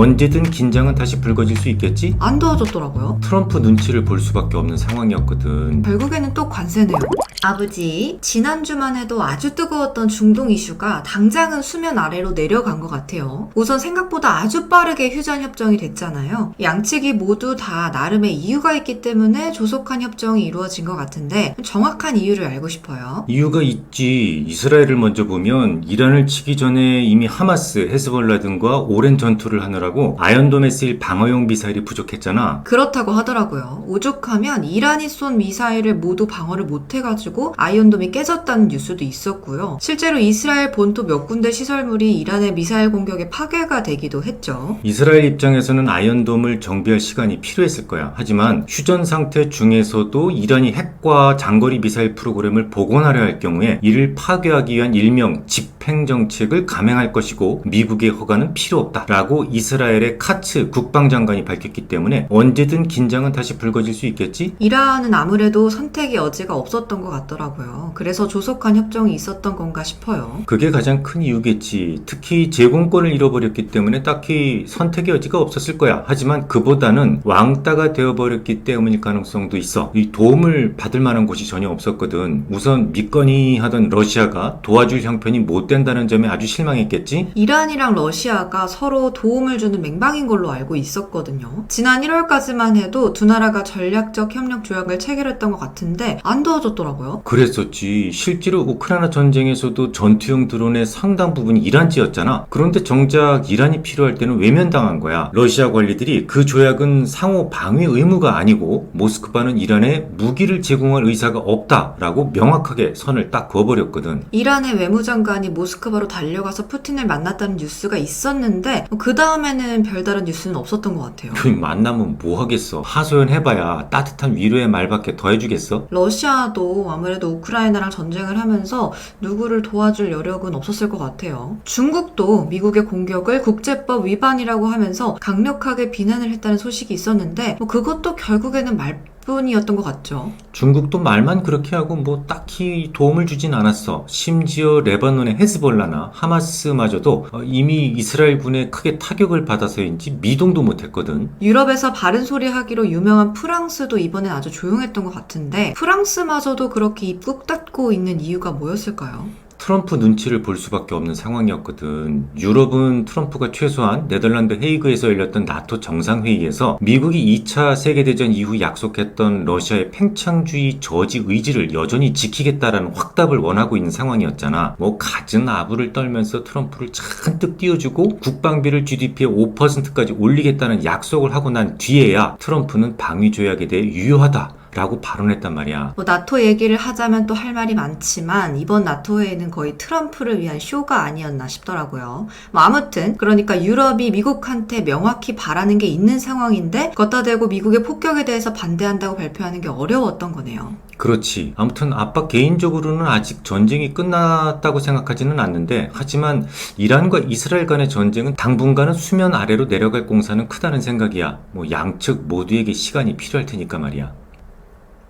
언제든 긴장은 다시 불거질 수 있겠지? 안 도와줬더라고요. 트럼프 눈치를 볼 수밖에 없는 상황이었거든. 결국에는 또 관세네요. 아버지, 지난주만 해도 아주 뜨거웠던 중동 이슈가 당장은 수면 아래로 내려간 것 같아요. 우선 생각보다 아주 빠르게 휴전 협정이 됐잖아요. 양측이 모두 다 나름의 이유가 있기 때문에 조속한 협정이 이루어진 것 같은데 정확한 이유를 알고 싶어요. 이유가 있지. 이스라엘을 먼저 보면 이란을 치기 전에 이미 하마스, 헤즈볼라 등과 오랜 전투를 하느라고 아이언돔에 쓰일 방어용 미사일이 부족했잖아. 그렇다고 하더라고요. 오죽하면 이란이 쏜 미사일을 모두 방어를 못해가지고 아이언돔이 깨졌다는 뉴스도 있었고요. 실제로 이스라엘 본토 몇 군데 시설물이 이란의 미사일 공격에 파괴가 되기도 했죠. 이스라엘 입장에서는 아이언돔을 정비할 시간이 필요했을 거야. 하지만 휴전 상태 중에서도 이란이 핵과 장거리 미사일 프로그램을 복원하려 할 경우에 이를 파괴하기 위한 일명 집행정책을 감행할 것이고 미국의 허가는 필요 없다라고 이스라엘의 카츠 국방장관이 밝혔기 때문에 언제든 긴장은 다시 불거질 수 있겠지? 이란은 아무래도 선택의 여지가 없었던 것 같더라고요. 그래서 조속한 협정이 있었던 건가 싶어요. 그게 가장 큰 이유겠지. 특히 제공권을 잃어버렸기 때문에 딱히 선택의 여지가 없었을 거야. 하지만 그보다는 왕따가 되어버렸기 때문일 가능성도 있어. 이 도움을 받을 만한 곳이 전혀 없었거든. 우선 믿거니 하던 러시아가 도와줄 형편이 못 된다는 점에 아주 실망했겠지? 이란이랑 러시아가 서로 도움을 주는 맹방인 걸로 알고 있었거든요. 지난 1월까지만 해도 두 나라가 전략적 협력 조약을 체결했던 것 같은데 안 도와줬더라고요. 그랬었지. 실제로 우크라이나 전쟁에서도 전투용 드론의 상당 부분이 이란지였잖아. 그런데 정작 이란이 필요할 때는 외면당한 거야. 러시아 관리들이 그 조약은 상호 방위 의무가 아니고 모스크바는 이란에 무기를 제공할 의사가 없다라고 명확하게 선을 딱 그어버렸거든. 이란의 외무장관이 모스크바로 달려가서 푸틴을 만났다는 뉴스가 있었는데 그 다음에는 별다른 뉴스는 없었던 것 같아요. 만나면 뭐 하겠어. 하소연해봐야 따뜻한 위로의 말밖에 더 해주겠어? 러시아도 아무래도 우크라이나랑 전쟁을 하면서 누구를 도와줄 여력은 없었을 것 같아요. 중국도 미국의 공격을 국제법 위반이라고 하면서 강력하게 비난을 했다는 소식이 있었는데 그것도 결국에는 말뿐이었던 것 같죠. 중국도 말만 그렇게 하고 뭐 딱히 도움을 주진 않았어. 심지어 레바논의 헤즈볼라나 하마스마저도 이미 이스라엘군에 크게 타격을 받아서인지 미동도 못했거든. 유럽에서 바른 소리 하기로 유명한 프랑스도 이번엔 아주 조용했던 것 같은데 프랑스마저도 그렇게 입 꾹 닫고 있는 이유가 뭐였을까요? 트럼프 눈치를 볼 수밖에 없는 상황이었거든. 유럽은 트럼프가 최소한 네덜란드 헤이그에서 열렸던 나토 정상회의에서 미국이 2차 세계대전 이후 약속했던 러시아의 팽창주의 저지 의지를 여전히 지키겠다라는 확답을 원하고 있는 상황이었잖아. 뭐 갖은 아부를 떨면서 트럼프를 잔뜩 띄워주고 국방비를 GDP의 5%까지 올리겠다는 약속을 하고 난 뒤에야 트럼프는 방위조약에 대해 유효하다 라고 발언했단 말이야. 나토 얘기를 하자면 또 할 말이 많지만 이번 나토 회의는 거의 트럼프를 위한 쇼가 아니었나 싶더라고요. 아무튼 그러니까 유럽이 미국한테 명확히 바라는 게 있는 상황인데 걷다 대고 미국의 폭격에 대해서 반대한다고 발표하는 게 어려웠던 거네요. 그렇지. 아무튼 아빠 개인적으로는 아직 전쟁이 끝났다고 생각하지는 않는데 하지만 이란과 이스라엘 간의 전쟁은 당분간은 수면 아래로 내려갈 공산은 크다는 생각이야. 뭐 양측 모두에게 시간이 필요할 테니까 말이야.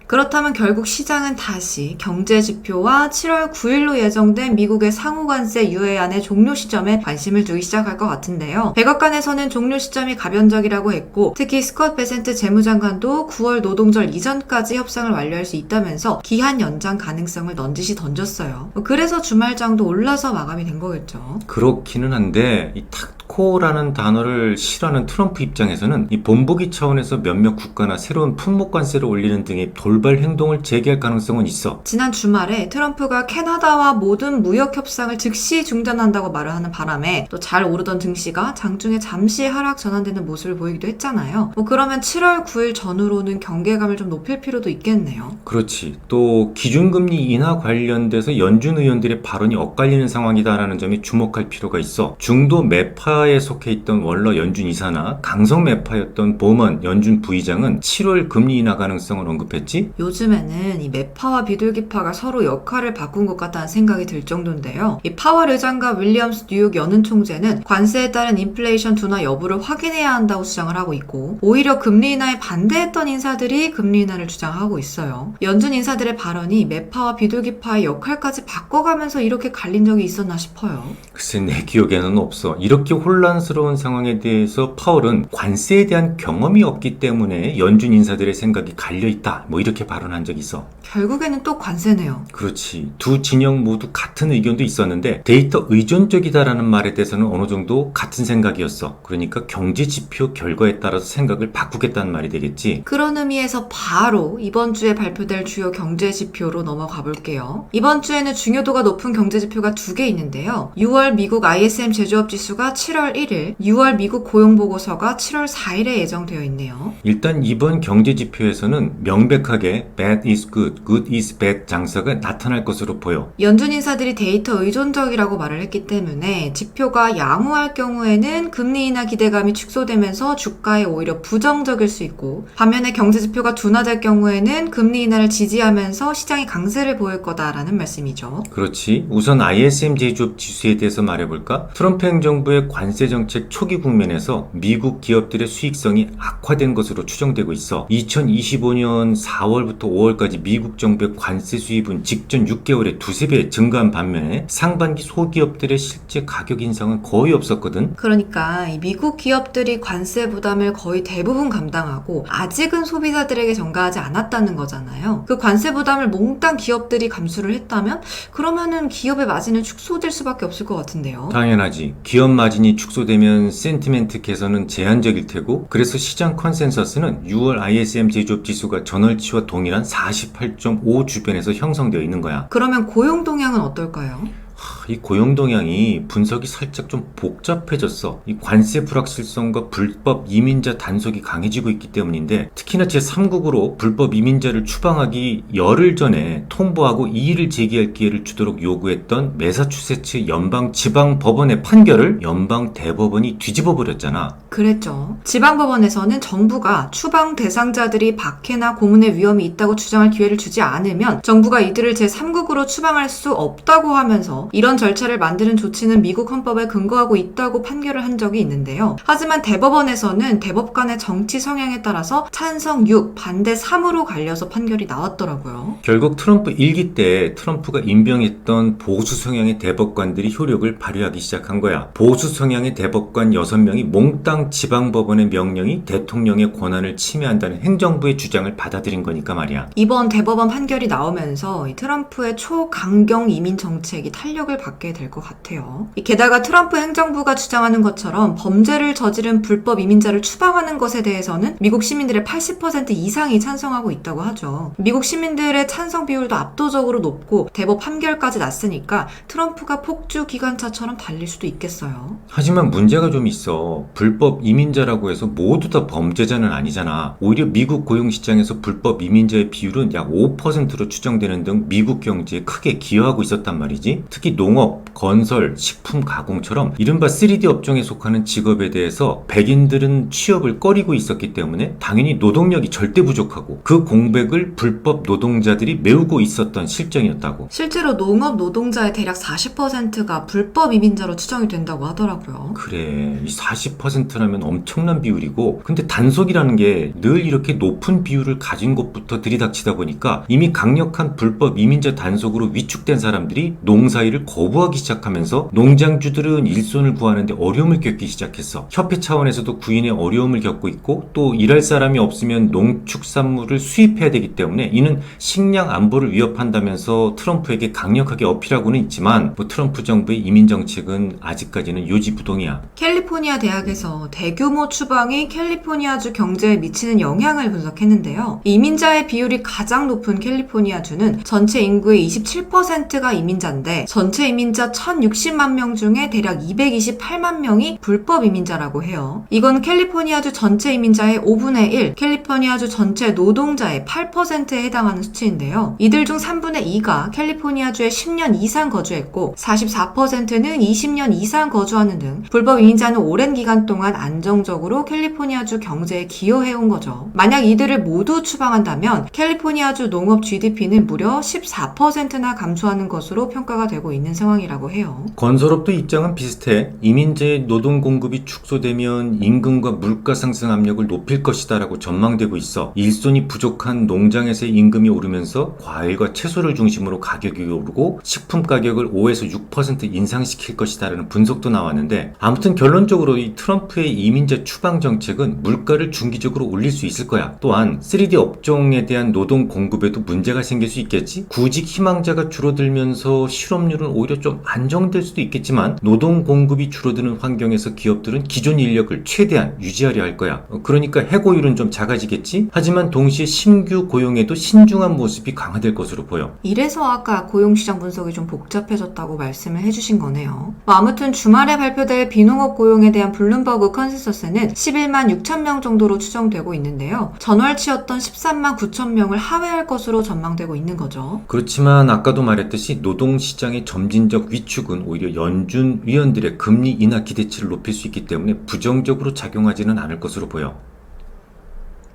그렇다면 결국 시장은 다시 경제지표와 7월 9일로 예정된 미국의 상호관세 유예안의 종료 시점에 관심을 두기 시작할 것 같은데요. 백악관에서는 종료 시점이 가변적이라고 했고 특히 스콧 베센트 재무장관도 9월 노동절 이전까지 협상을 완료할 수 있다면서 기한 연장 가능성을 넌지시 던졌어요. 그래서 주말장도 올라서 마감이 된 거겠죠. 그렇기는 한데 이 탁코라는 단어를 싫어하는 트럼프 입장에서는 이 본보기 차원에서 몇몇 국가나 새로운 품목관세를 올리는 등의 돌발 행동을 제기할 가능성은 있어. 지난 주말에 트럼프가 캐나다와 모든 무역 협상을 즉시 중단한다고 말을 하는 바람에 또 잘 오르던 증시가 장중에 잠시 하락 전환되는 모습을 보이기도 했잖아요. 그러면 7월 9일 전후로는 경계감을 좀 높일 필요도 있겠네요. 그렇지. 또 기준금리 인하 관련돼서 연준 의원들의 발언이 엇갈리는 상황이다라는 점에 주목할 필요가 있어. 중도 매파에 속해 있던 월러 연준 이사나 강성 매파였던 보먼 연준 부의장은 7월 금리 인하 가능성을 언급했지. 요즘에는 이 매파와 비둘기파가 서로 역할을 바꾼 것 같다는 생각이 들 정도인데요. 이 파월 의장과 윌리엄스 뉴욕 연은 총재는 관세에 따른 인플레이션 둔화 여부를 확인해야 한다고 주장을 하고 있고 오히려 금리 인하에 반대했던 인사들이 금리 인하를 주장하고 있어요. 연준 인사들의 발언이 매파와 비둘기파의 역할까지 바꿔가면서 이렇게 갈린 적이 있었나 싶어요. 글쎄 내 기억에는 없어. 이렇게 혼란스러운 상황에 대해서 파월은 관세에 대한 경험이 없기 때문에 연준 인사들의 생각이 갈려있다. 뭐 이렇게 발언한 적이 있어. 결국에는 또 관세네요. 그렇지. 두 진영 모두 같은 의견도 있었는데 데이터 의존적이다라는 말에 대해서는 어느 정도 같은 생각이었어. 그러니까 경제 지표 결과에 따라서 생각을 바꾸겠다는 말이 되겠지. 그런 의미에서 바로 이번 주에 발표될 주요 경제 지표로 넘어가 볼게요. 이번 주에는 중요도가 높은 경제 지표가 두 개 있는데요. 6월 미국 ISM 제조업 지수가 7월 1일, 6월 미국 고용 보고서가 7월 4일에 예정되어 있네요. 일단 이번 경제 지표에서는 명백하게 bad is good, good is bad 장사가 나타날 것으로 보여. 연준 인사들이 데이터 의존적이라고 말을 했기 때문에 지표가 양호할 경우에는 금리 인하 기대감이 축소되면서 주가에 오히려 부정적일 수 있고, 반면에 경제 지표가 둔화될 경우에는 금리 인하를 지지하면서 시장이 강세를 보일 거다라는 말씀이죠. 그렇지. 우선 ISM 제조업 지수에 대해서 말해볼까? 트럼프 행정부의 관세 정책 초기 국면에서 미국 기업들의 수익성이 악화된 것으로 추정되고 있어. 2025년 4월부터 5월까지 미국 정부의 관세 수입은 직전 6개월에 두세 배 증가한 반면에 상반기 소기업들의 실제 가격 인상은 거의 없었거든. 그러니까 이 미국 기업들이 관세 부담을 거의 대부분 감당하고 아직은 소비자들에게 전가하지 않았다는 거잖아요. 그 관세 부담을 몽땅 기업들이 감수를 했다면 그러면은 기업의 마진은 축소될 수밖에 없을 것 같은데요. 당연하지. 기업 마진이 축소되면 센티멘트 개선은 제한적일 테고, 그래서 시장 컨센서스는 6월 ISM 제조업 지수가 전월치와 동일한 48.5 주변에서 형성되어 있는 거야. 그러면 고용 동향은 어떨까요? 이 고용 동향이 분석이 살짝 좀 복잡해졌어. 이 관세 불확실성과 불법 이민자 단속이 강해지고 있기 때문인데, 특히나 제3국으로 불법 이민자를 추방하기 열흘 전에 통보하고 이의를 제기할 기회를 주도록 요구했던 매사추세츠 연방지방법원의 판결을 연방대법원이 뒤집어 버렸잖아. 그랬죠. 지방법원에서는 정부가 추방 대상자들이 박해나 고문의 위험이 있다고 주장할 기회를 주지 않으면 정부가 이들을 제3국으로 추방할 수 없다고 하면서 이런 절차를 만드는 조치는 미국 헌법에 근거하고 있다고 판결을 한 적이 있는데요. 하지만 대법원에서는 대법관의 정치 성향에 따라서 찬성 6, 반대 3으로 갈려서 판결이 나왔더라고요. 결국 트럼프 1기 때 트럼프가 임명했던 보수 성향의 대법관들이 효력을 발휘하기 시작한 거야. 보수 성향의 대법관 6명이 몽땅 지방법원의 명령이 대통령의 권한을 침해한다는 행정부의 주장을 받아들인 거니까 말이야. 이번 대법원 판결이 나오면서 이 트럼프의 초강경 이민 정책이 탄력을 받게 될 것 같아요. 게다가 트럼프 행정부가 주장하는 것처럼 범죄를 저지른 불법 이민자를 추방하는 것에 대해서는 미국 시민들의 80% 이상이 찬성하고 있다고 하죠. 미국 시민들의 찬성 비율도 압도적으로 높고 대법 판결까지 났으니까 트럼프가 폭주 기관차처럼 달릴 수도 있겠어요. 하지만 문제가 좀 있어. 불법 이민자라고 해서 모두 다 범죄자는 아니잖아. 오히려 미국 고용시장에서 불법 이민자의 비율은 약 5%로 추정되는 등 미국 경제에 크게 기여하고 있었단 말이지. 특히 농업, 건설, 식품 가공처럼 이른바 3D 업종에 속하는 직업에 대해서 백인들은 취업을 꺼리고 있었기 때문에 당연히 노동력이 절대 부족하고 그 공백을 불법 노동자들이 메우고 있었던 실정이었다고. 실제로 농업 노동자의 대략 40%가 불법 이민자로 추정이 된다고 하더라고요. 그래, 이 40%라면 엄청난 비율이고, 근데 단속이라는 게 늘 이렇게 높은 비율을 가진 곳부터 들이닥치다 보니까 이미 강력한 불법 이민자 단속으로 위축된 사람들이 농사일을 거부하기 시작하면서 농장주들은 일손을 구하는데 어려움을 겪기 시작했어. 협회 차원에서도 구인의 어려움을 겪고 있고, 또 일할 사람이 없으면 농축산물을 수입해야 되기 때문에 이는 식량 안보를 위협한다면서 트럼프에게 강력하게 어필하고는 있지만, 트럼프 정부의 이민 정책은 아직까지는 요지부동이야. 캘리포니아 대학에서 대규모 추방이 캘리포니아주 경제에 미치는 영향을 분석했는데요. 이민자의 비율이 가장 높은 캘리포니아주는 전체 인구의 27%가 이민자인데 전체 이민자 1,060만 명 중에 대략 228만 명이 불법 이민자라고 해요. 이건 캘리포니아주 전체 이민자의 5분의 1, 캘리포니아주 전체 노동자의 8%에 해당하는 수치인데요. 이들 중 3분의 2가 캘리포니아주에 10년 이상 거주했고 44%는 20년 이상 거주하는 등 불법 이민자는 오랜 기간 동안 안정적으로 캘리포니아주 경제에 기여해온 거죠. 만약 이들을 모두 추방한다면 캘리포니아주 농업 GDP는 무려 14%나 감소하는 것으로 평가가 되고 있는 상황이라고 해요. 건설업도 입장은 비슷해. 이민자의 노동 공급이 축소되면 임금과 물가 상승 압력을 높일 것이다라고 전망되고 있어. 일손이 부족한 농장에서의 임금이 오르면서 과일과 채소를 중심으로 가격이 오르고 식품 가격을 5에서 6% 인상시킬 것이다라는 분석도 나왔는데, 아무튼 결론적으로 이 트럼프의 이민자 추방 정책은 물가를 중기적으로 올릴 수 있을 거야. 또한 3D 업종에 대한 노동 공급에도 문제가 생길 수 있겠지. 구직 희망자가 줄어들면서 실업률은 오히려 좀 안정될 수도 있겠지만, 노동 공급이 줄어드는 환경에서 기업들은 기존 인력을 최대한 유지하려 할 거야. 그러니까 해고율은 좀 작아지겠지. 하지만 동시에 신규 고용에도 신중한 모습이 강화될 것으로 보여. 이래서 아까 고용시장 분석이 좀 복잡해졌다고 말씀을 해주신 거네요. 아무튼 주말에 발표될 비농업 고용에 대한 블룸버그 컨센서스는 11만 6천 명 정도로 추정되고 있는데요. 전월치였던 13만 9천 명을 하회할 것으로 전망되고 있는 거죠. 그렇지만 아까도 말했듯이 노동시장의 점진적 위축은 오히려 연준 위원들의 금리 인하 기대치를 높일 수 있기 때문에 부정적으로 작용하지는 않을 것으로 보여.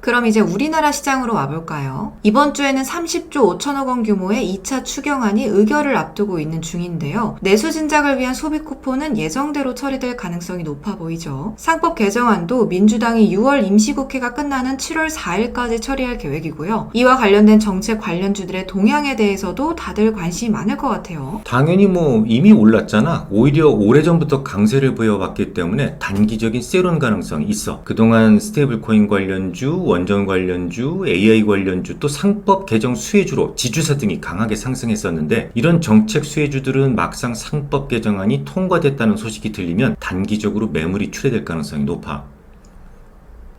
그럼 이제 우리나라 시장으로 와볼까요? 이번 주에는 30조 5천억 원 규모의 2차 추경안이 의결을 앞두고 있는 중인데요. 내수 진작을 위한 소비 쿠폰은 예정대로 처리될 가능성이 높아 보이죠. 상법 개정안도 민주당이 6월 임시국회가 끝나는 7월 4일까지 처리할 계획이고요. 이와 관련된 정책 관련주들의 동향에 대해서도 다들 관심이 많을 것 같아요. 당연히 이미 올랐잖아. 오히려 오래전부터 강세를 보여왔기 때문에 단기적인 세론 가능성이 있어. 그동안 스테이블코인 관련주, 원전 관련주, AI 관련주, 또 상법 개정 수혜주로 지주사 등이 강하게 상승했었는데, 이런 정책 수혜주들은 막상 상법 개정안이 통과됐다는 소식이 들리면 단기적으로 매물이 출회될 가능성이 높아.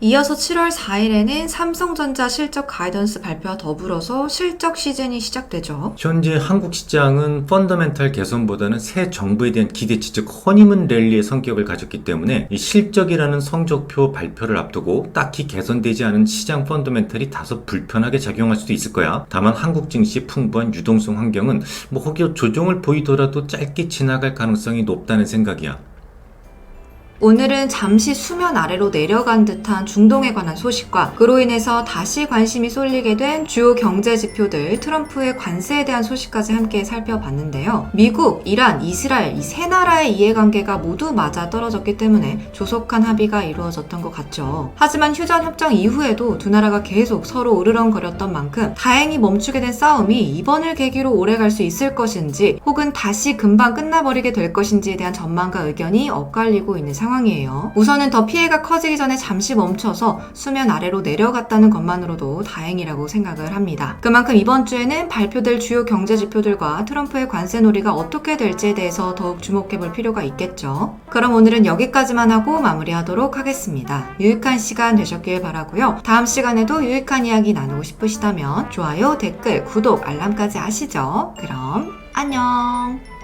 이어서 7월 4일에는 삼성전자 실적 가이던스 발표와 더불어서 실적 시즌이 시작되죠. 현재 한국 시장은 펀더멘탈 개선보다는 새 정부에 대한 기대치, 즉 허니문 랠리의 성격을 가졌기 때문에 이 실적이라는 성적표 발표를 앞두고 딱히 개선되지 않은 시장 펀더멘탈이 다소 불편하게 작용할 수도 있을 거야. 다만 한국 증시의 풍부한 유동성 환경은 혹여 조정을 보이더라도 짧게 지나갈 가능성이 높다는 생각이야. 오늘은 잠시 수면 아래로 내려간 듯한 중동에 관한 소식과 그로 인해서 다시 관심이 쏠리게 된 주요 경제 지표들, 트럼프의 관세에 대한 소식까지 함께 살펴봤는데요. 미국, 이란, 이스라엘 이 세 나라의 이해관계가 모두 맞아 떨어졌기 때문에 조속한 합의가 이루어졌던 것 같죠. 하지만 휴전 협정 이후에도 두 나라가 계속 서로 으르렁거렸던 만큼 다행히 멈추게 된 싸움이 이번을 계기로 오래갈 수 있을 것인지, 혹은 다시 금방 끝나버리게 될 것인지에 대한 전망과 의견이 엇갈리고 있는 상황이에요. 우선은 더 피해가 커지기 전에 잠시 멈춰서 수면 아래로 내려갔다는 것만으로도 다행이라고 생각을 합니다. 그만큼 이번 주에는 발표될 주요 경제 지표들과 트럼프의 관세 놀이가 어떻게 될지에 대해서 더욱 주목해볼 필요가 있겠죠. 그럼 오늘은 여기까지만 하고 마무리하도록 하겠습니다. 유익한 시간 되셨길 바라고요. 다음 시간에도 유익한 이야기 나누고 싶으시다면 좋아요, 댓글, 구독, 알람까지 아시죠? 그럼 안녕!